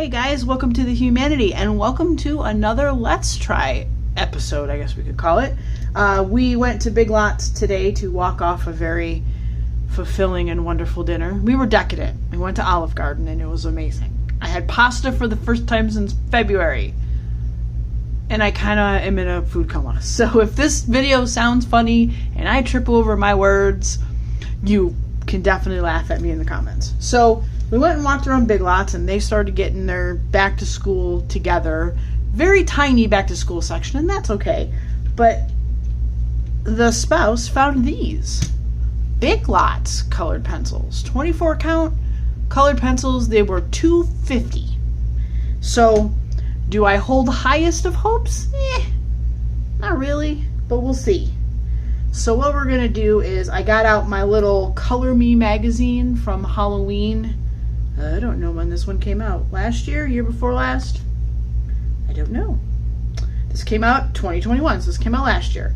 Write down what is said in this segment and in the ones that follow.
Hey guys, welcome to The Humanity and welcome to another Let's Try episode, I guess we could call it. We went to Big Lots today to walk off a very fulfilling and wonderful dinner. We were decadent. We went to Olive Garden and it was amazing. I had pasta for the first time since February. And I kind of am in a food coma. So if this video sounds funny and I trip over my words, you can definitely laugh at me in the comments. So we went and walked around Big Lots and they started getting their back to school together. Very tiny back to school section, and that's okay. But the spouse found these Big Lots colored pencils. 24 count colored pencils. They were $2.50. So do I hold highest of hopes? Not really, but we'll see. So what we're going to do is I got out my little Color Me magazine from Halloween. I don't know when this one came out. Last year? Year before last? I don't know. This came out 2021, so this came out last year.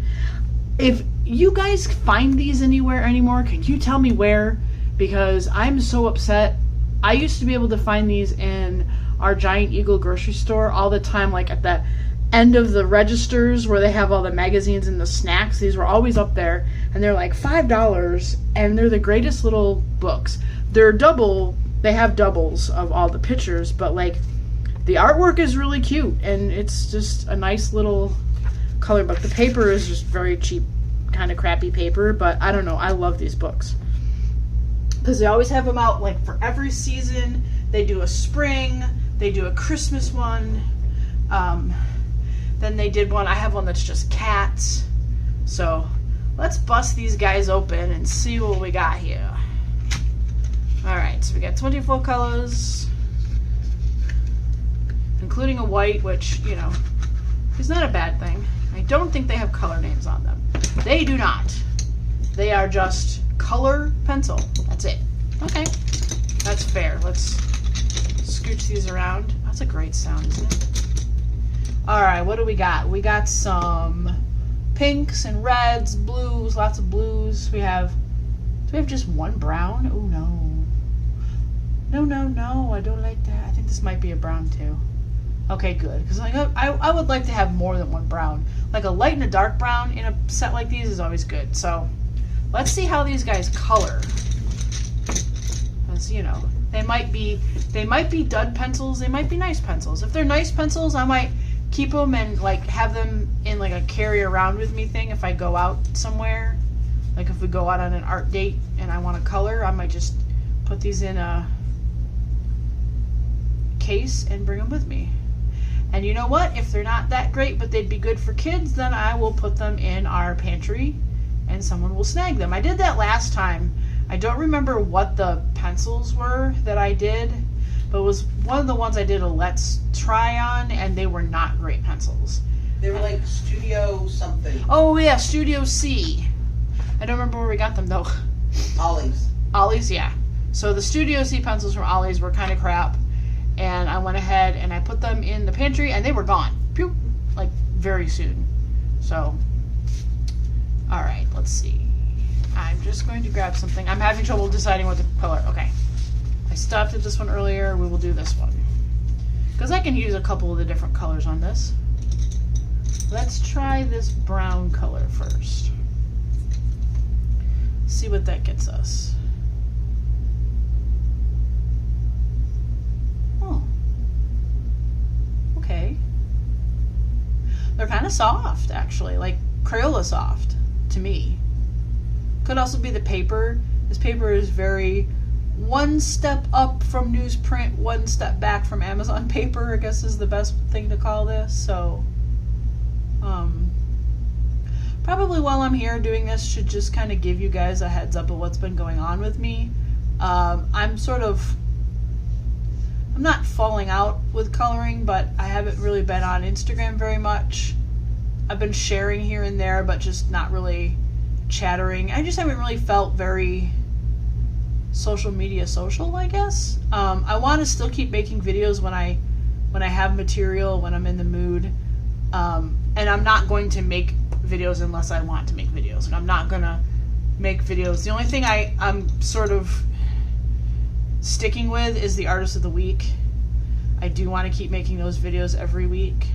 If you guys find these anywhere anymore, can you tell me where? Because I'm so upset. I used to be able to find these in our Giant Eagle grocery store all the time, like at the end of the registers where they have all the magazines and the snacks. These were always up there, and they're like $5, and they're the greatest little books. They're double. They have doubles of all the pictures, but like the artwork is really cute, and it's just a nice little color book. The paper is just very cheap, kind of crappy paper, but I don't know. I love these books because they always have them out like for every season. They do a spring, they do a Christmas one. Then they did one. I have one that's just cats. So let's bust these guys open and see what we got here. Alright, so we got 24 colors, including a white, which, you know, is not a bad thing. I don't think they have color names on them. They do not. They are just color pencil. That's it. Okay, that's fair. Let's scooch these around. That's a great sound, isn't it? Alright, what do we got? We got some pinks and reds, blues, lots of blues. Do we have just one brown? Oh no. No, I don't like that. I think this might be a brown too. Okay, good. Because I would like to have more than one brown. Like a light and a dark brown in a set like these is always good. So let's see how these guys color. Because, you know, they might be dud pencils. They might be nice pencils. If they're nice pencils, I might keep them and like have them in like a carry around with me thing if I go out somewhere. Like if we go out on an art date and I want to color, I might just put these in a case and bring them with me. And you know what? If they're not that great but they'd be good for kids, then I will put them in our pantry and someone will snag them. I did that last time. I don't remember what the pencils were that I did, but it was one of the ones I did a Let's Try on, and they were not great pencils. They were like Studio something. Oh yeah, Studio C. I don't remember where we got them though. Ollie's, yeah. So the Studio C pencils from Ollie's were kind of crap, and I went ahead and I put them in the pantry and they were gone. Pew! Like very soon. So, alright, let's see. I'm just going to grab something. I'm having trouble deciding what the color. Okay. I stopped at this one earlier. We will do this one. Because I can use a couple of the different colors on this. Let's try this brown color first. See what that gets us. Oh. Okay. They're kind of soft, actually. Like Crayola soft, to me. Could also be the paper. This paper is very one step up from newsprint, one step back from Amazon paper, I guess is the best thing to call this. So, probably while I'm here doing this should just kind of give you guys a heads up of what's been going on with me. I'm not falling out with coloring, but I haven't really been on Instagram very much. I've been sharing here and there, but just not really chattering. I just haven't really felt very social media social, I guess. I want to still keep making videos when I have material, when I'm in the mood. And I'm not going to make videos unless I want to make videos. And I'm not going to make videos. The only thing I'm sort of sticking with is the Artist of the Week. I do want to keep making those videos every week.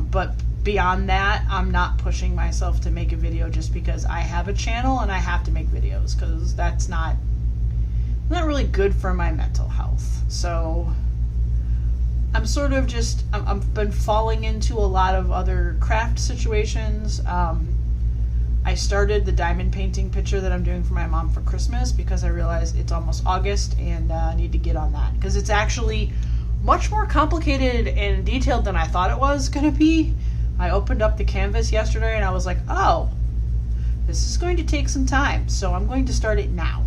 But beyond that, I'm not pushing myself to make a video just because I have a channel and I have to make videos, because that's not really good for my mental health. So I'm sort of just, I've been falling into a lot of other craft situations. I started the diamond painting picture that I'm doing for my mom for Christmas because I realized it's almost August and I need to get on that, because it's actually much more complicated and detailed than I thought it was going to be. I opened up the canvas yesterday and I was like, oh, this is going to take some time, so I'm going to start it now.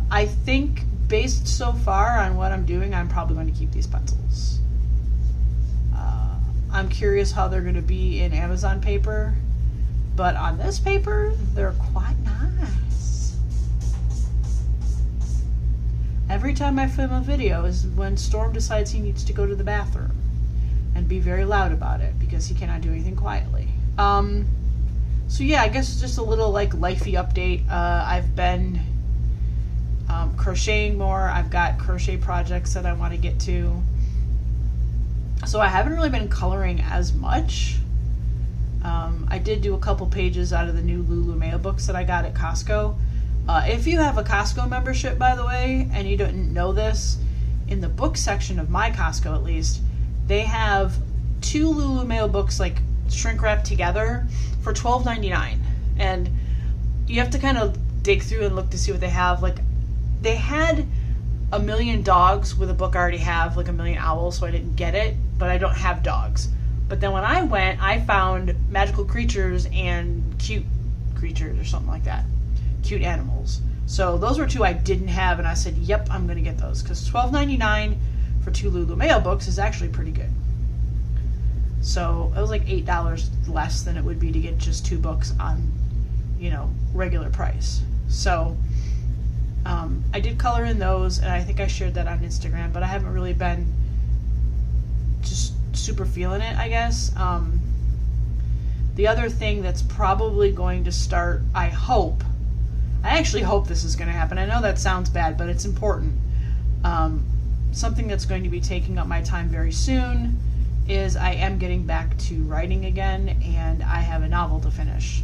I think based so far on what I'm doing, I'm probably going to keep these pencils. I'm curious how they're going to be in Amazon paper, but on this paper, they're quite nice. Every time I film a video is when Storm decides he needs to go to the bathroom and be very loud about it because he cannot do anything quietly. So yeah, I guess just a little like lifey update. I've been crocheting more. I've got crochet projects that I want to get to. So I haven't really been coloring as much. I did do a couple pages out of the new Lulu Mail books that I got at Costco. If you have a Costco membership, by the way, and you didn't know this, in the book section of my Costco at least, they have 2 Lulu Mail books like shrink wrapped together for $12.99. And you have to kind of dig through and look to see what they have. Like, they had A Million Dogs with a book I already have, like A Million Owls, so I didn't get it, but I don't have dogs. But then when I went, I found Magical Creatures and Cute Creatures or something like that. Cute Animals. So those were 2 I didn't have, and I said, yep, I'm going to get those, because $12.99 for 2 Lulu Mail books is actually pretty good. So it was like $8 less than it would be to get just 2 books on, regular price. So I did color in those, and I think I shared that on Instagram, but I haven't really been just super feeling it, I guess. The other thing that's probably going to start, I actually hope this is going to happen. I know that sounds bad, but it's important. Something that's going to be taking up my time very soon is I am getting back to writing again, and I have a novel to finish.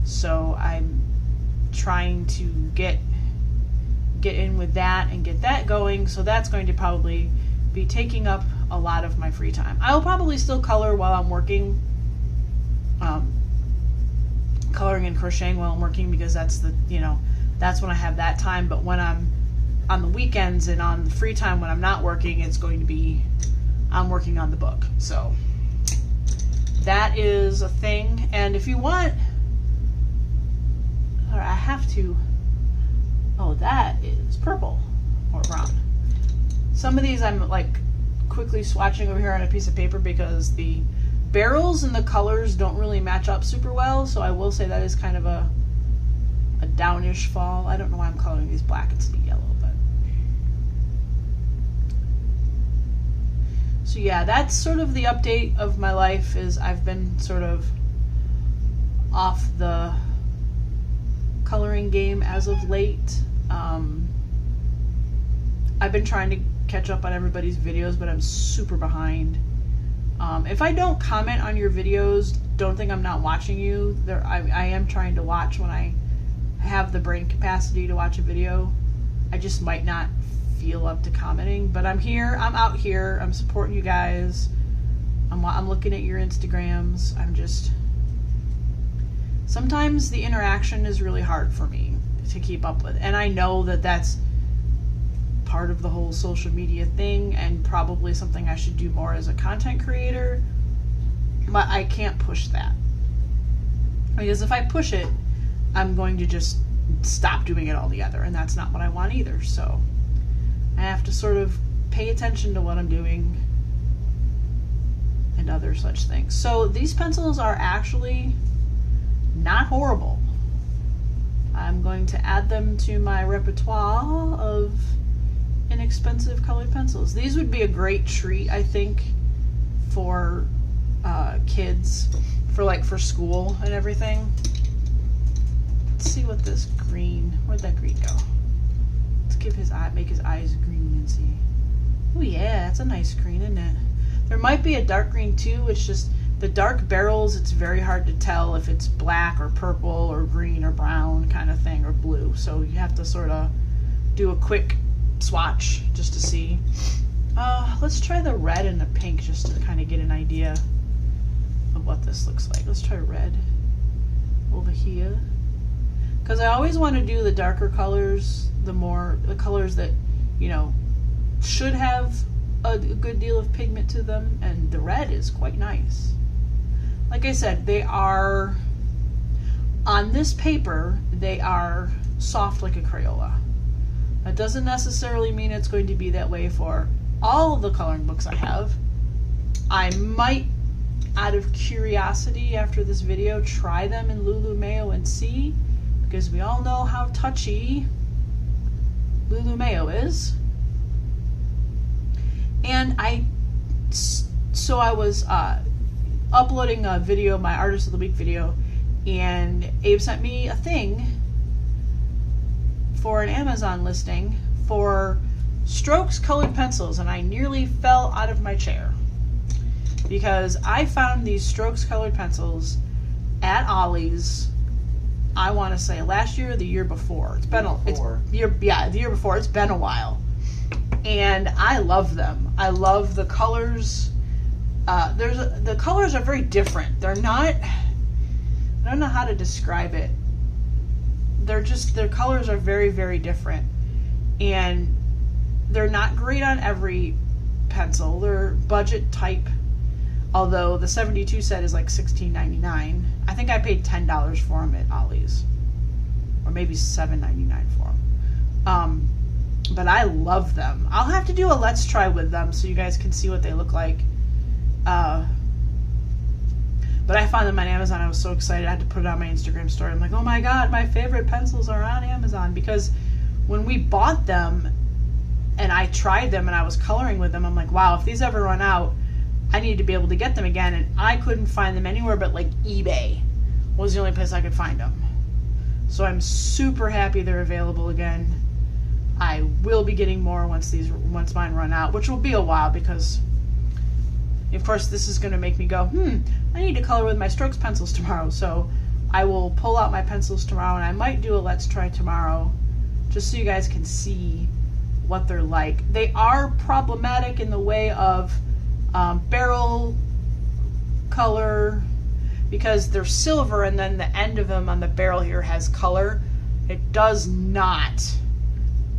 So I'm trying to get in with that and get that going. So that's going to probably be taking up a lot of my free time. I will probably still color while I'm working, coloring and crocheting while I'm working, because that's that's when I have that time. But when I'm on the weekends and on the free time when I'm not working, it's going to be, I'm working on the book. So that is a thing. And if you want, I have to, oh, that is purple or brown. Some of these I'm like quickly swatching over here on a piece of paper because the barrels and the colors don't really match up super well. So I will say that is kind of a downish fall. I don't know why I'm coloring these black. It's the yellow, but. So yeah, that's sort of the update of my life. Is I've been sort of off the coloring game as of late. I've been trying to catch up on everybody's videos, but I'm super behind. If I don't comment on your videos, don't think I'm not watching you. I am trying to watch when I have the brain capacity to watch a video. I just might not feel up to commenting, but I'm here. I'm out here. I'm supporting you guys. I'm looking at your Instagrams. Sometimes the interaction is really hard for me to keep up with, and I know that that's part of the whole social media thing and probably something I should do more as a content creator, but I can't push that, because if I push it, I'm going to just stop doing it altogether, and that's not what I want either. So I have to sort of pay attention to what I'm doing and other such things. So these pencils are actually not horrible. I'm going to add them to my repertoire of inexpensive colored pencils. These would be a great treat, I think, for kids, for school and everything. Let's see what this green, where'd that green go? Let's make his eyes green and see. Oh yeah, that's a nice green, isn't it? There might be a dark green too. It's just the dark barrels, it's very hard to tell if it's black or purple or green or brown kind of thing, or blue. So you have to sort of do a quick swatch just to see. Let's try the red and the pink just to kind of get an idea of what this looks like. Let's try red over here. Because I always want to do the darker colors, the colors that, you know, should have a good deal of pigment to them, and the red is quite nice. Like I said, they are, on this paper, they are soft like a Crayola. That doesn't necessarily mean it's going to be that way for all of the coloring books I have. I might, out of curiosity after this video, try them in Lulu Mayo and see, because we all know how touchy Lulu Mayo is. And I was uploading a video, my Artist of the Week video, and Abe sent me a thing for an Amazon listing for Strokes colored pencils, and I nearly fell out of my chair because I found these Strokes colored pencils at Ollie's. I want to say last year or the year before. It's been the year before. It's been a while, and I love them. I love the colors. The colors are very different. They're not. I don't know how to describe it. Their colors are very, very different, and they're not great on every pencil. They're budget type, although the 72 set is like $16.99. I think I paid $10 for them at Ollie's, or maybe $7.99 for them. But I love them. I'll have to do a let's try with them so you guys can see what they look like. But I found them on Amazon. I was so excited. I had to put it on my Instagram story. I'm like, oh my god, my favorite pencils are on Amazon. Because when we bought them and I tried them and I was coloring with them, I'm like, wow, if these ever run out, I need to be able to get them again. And I couldn't find them anywhere but like eBay was the only place I could find them. So I'm super happy they're available again. I will be getting more once mine run out, which will be a while, because of course this is going to make me go, I need to color with my Strokes pencils tomorrow. So I will pull out my pencils tomorrow, and I might do a let's try tomorrow just so you guys can see what they're like. They are problematic in the way of barrel color, because they're silver and then the end of them on the barrel here has color. It does not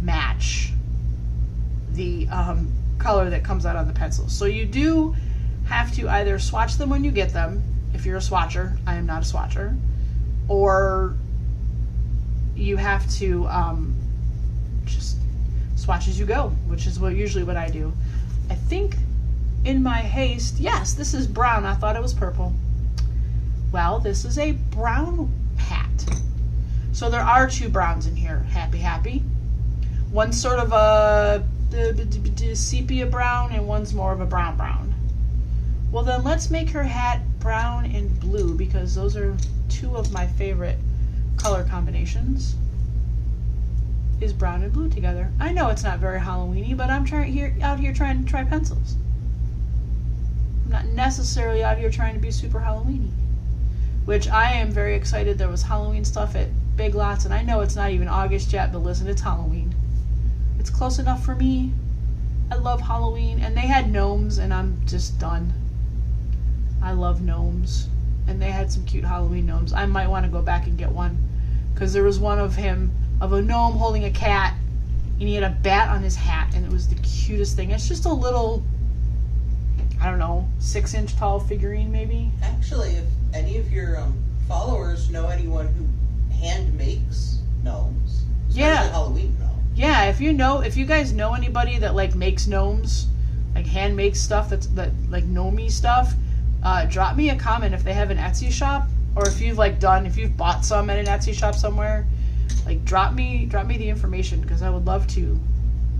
match the color that comes out on the pencils. So you do have to either swatch them when you get them, if you're a swatcher. I am not a swatcher. Or you have to just swatch as you go, which is usually what I do. I think in my haste, yes, this is brown. I thought it was purple. Well, this is a brown hat. So there are two browns in here. Happy. One's sort of a sepia brown, and one's more of a brown. Well, then let's make her hat brown and blue, because those are two of my favorite color combinations, is brown and blue together. I know it's not very Halloween-y, but I'm out here trying to try pencils. I'm not necessarily out here trying to be super Halloween-y, which I am very excited. There was Halloween stuff at Big Lots, and I know it's not even August yet, but listen, it's Halloween. It's close enough for me. I love Halloween, and they had gnomes, and I'm just done. I love gnomes, and they had some cute Halloween gnomes. I might want to go back and get one, because there was one of a gnome holding a cat, and he had a bat on his hat, and it was the cutest thing. It's just a little, I don't know, 6-inch tall figurine maybe. Actually, if any of your followers know anyone who hand makes gnomes, especially Halloween gnomes. Yeah, if you guys know anybody that like makes gnomes, like hand makes stuff that like gnome-y stuff, drop me a comment if they have an Etsy shop, or if you've bought some at an Etsy shop somewhere. Like drop me the information, because I would love to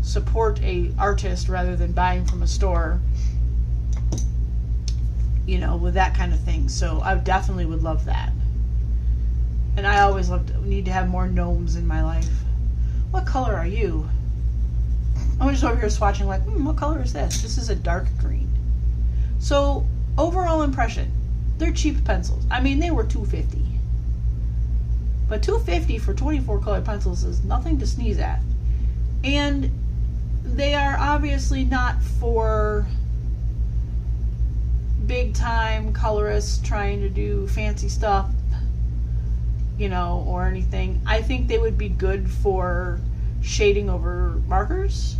support a artist rather than buying from a store, you know, with that kind of thing. So I definitely would love that. And I always need to have more gnomes in my life. What color are you? I'm just over here swatching like, what color is this? This is a dark green. So overall impression, they're cheap pencils. I mean, they were $2.50. But $2.50 for 24 colored pencils is nothing to sneeze at. And they are obviously not for big time colorists trying to do fancy stuff, you know, or anything. I think they would be good for shading over markers.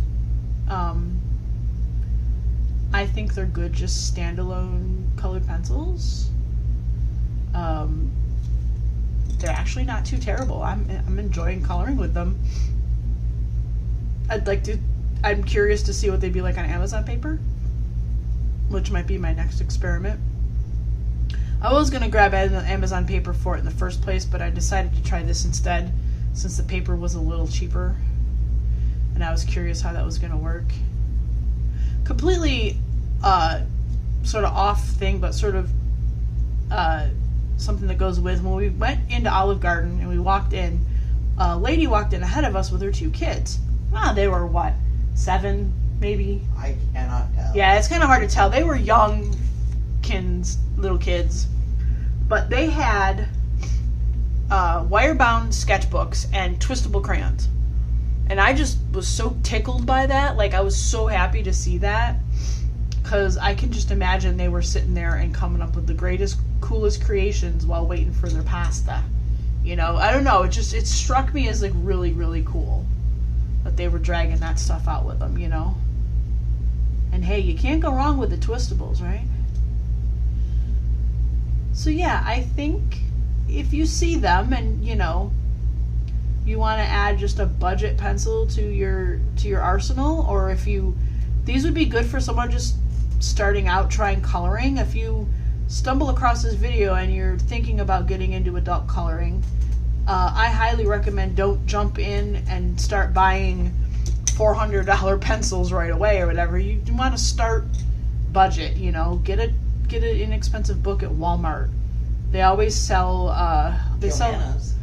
I think they're good just standalone colored pencils. They're actually not too terrible. I'm enjoying coloring with them. I'm curious to see what they'd be like on Amazon paper, which might be my next experiment. I was going to grab Amazon paper for it in the first place, but I decided to try this instead since the paper was a little cheaper, and I was curious how that was going to work. Completely sort of off thing, but sort of something that goes with. When we went into Olive Garden and we walked in, a lady walked in ahead of us with her 2 kids. They were, 7 maybe? I cannot tell. Yeah, it's kind of hard to tell. They were young little kids. But they had wire-bound sketchbooks and twistable crayons. And I just was so tickled by that. Like, I was so happy to see that. Because I can just imagine they were sitting there and coming up with the greatest, coolest creations while waiting for their pasta. You know, I don't know. It struck me as, like, really, really cool that they were dragging that stuff out with them, you know. And hey, you can't go wrong with the twistables, right? So yeah, I think if you see them and, you know, you want to add just a budget pencil to your arsenal, or these would be good for someone just starting out trying coloring. If you stumble across this video and you're thinking about getting into adult coloring, I highly recommend don't jump in and start buying $400 pencils right away or whatever. You want to start budget, you know. Get an inexpensive book at Walmart. They always sell Johanna's.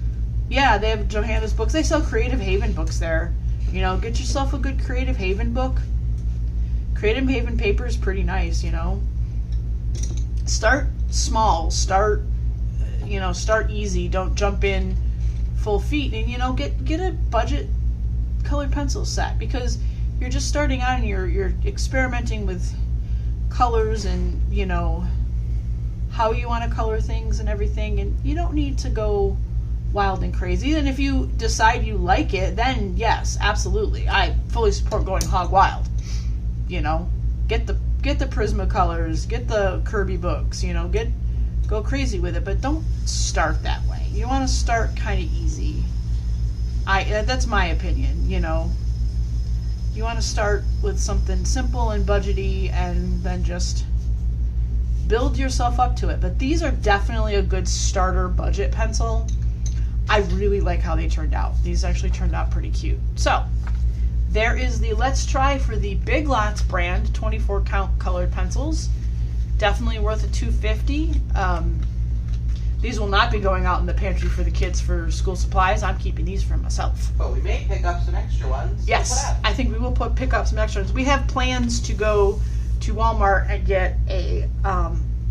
Yeah, they have Johanna's books. They sell Creative Haven books there. You know, get yourself a good Creative Haven book. Creative Haven paper is pretty nice, you know. Start small. Start easy. Don't jump in full feet. And, you know, get a budget colored pencil set, because you're just starting out and you're experimenting with colors and, you know, how you want to color things and everything. And you don't need to go wild and crazy. And if you decide you like it, then yes, absolutely, I fully support going hog wild. You know, get the Prismacolors, get the Kirby books, you know, go crazy with it, but don't start that way. You want to start kind of easy. That's my opinion, you know. You want to start with something simple and budgety and then just build yourself up to it. But these are definitely a good starter budget pencil. I really like how they turned out. These actually turned out pretty cute. So, there is the Let's Try for the Big Lots brand 24 count colored pencils. Definitely worth a $2.50. These will not be going out in the pantry for the kids for school supplies. I'm keeping these for myself. But we may pick up some extra ones. Yes, I think we will pick up some extra ones. We have plans to go to Walmart and get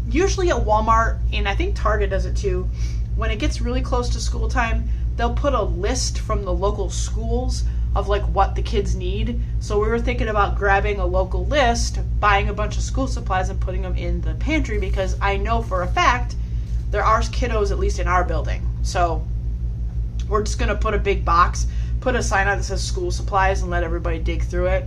usually at Walmart, and I think Target does it too, when it gets really close to school time, they'll put a list from the local schools of like what the kids need. So we were thinking about grabbing a local list, buying a bunch of school supplies and putting them in the pantry, because I know for a fact there are kiddos, at least in our building. So we're just going to put a big box, put a sign out that says school supplies, and let everybody dig through it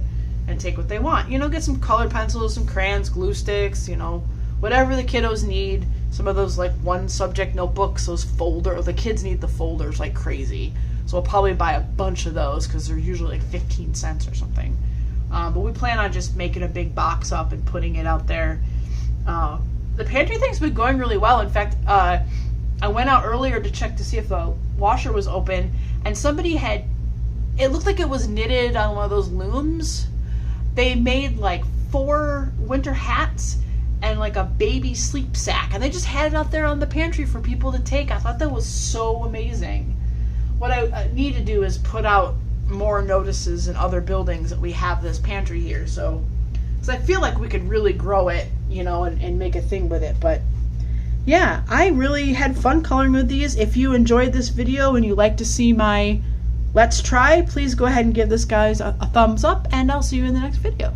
and take what they want. You know, get some colored pencils, some crayons, glue sticks, you know, whatever the kiddos need. Some of those like one subject notebooks, the kids need the folders like crazy. So we'll probably buy a bunch of those because they're usually like 15 cents or something. But we plan on just making a big box up and putting it out there. The pantry thing's been going really well. In fact, I went out earlier to check to see if the washer was open, and somebody it looked like it was knitted on one of those looms. They made like 4 winter hats and like a baby sleep sack, and they just had it out there on the pantry for people to take. I thought that was so amazing. What I need to do is put out more notices in other buildings that we have this pantry here. So, because I feel like we could really grow it, you know, and make a thing with it. But yeah, I really had fun coloring with these. If you enjoyed this video and you like to see my Let's Try, please go ahead and give this guys a thumbs up, and I'll see you in the next video.